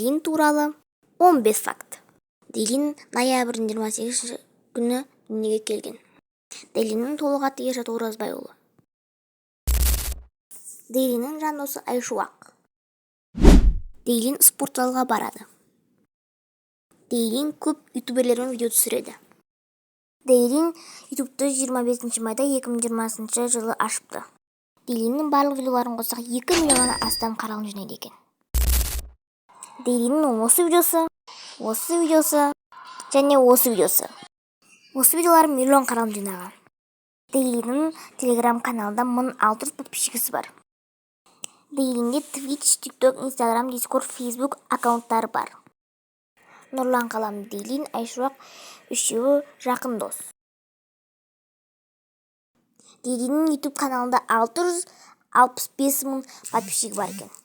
Дейлин туралы 15 факт. Дейлин ноябрь 28 күні дүниеге келген. Дейлиннің толық аты Ершат Оразбайұлы. Дейлиннің жандосы Айшуақ. Дейлин спорт залға барады. Дейлин көп ютуберлермен видео түсіреді. Дейлин ютубты 25 майда 2020 жылы ашыпты. Дейлиннің барлық видеоларын қоссақ 2 миллионнан астам қаралым жинайды екен. Дейлиннің осы видеосы және осы видеосы. Осы видеолар миллион қаралым жинаған. Дейлиннің телеграм каналында 1600 подписчикасы бар. Дейлинде Twitch, TikTok, Instagram, Discord, Facebook аккаунттары бар. Нұрлан Қалам, Дейлин, Айшуақ үшеуі жақын дос. Дейлиннің YouTube каналында 665 мың подписчик бар екен.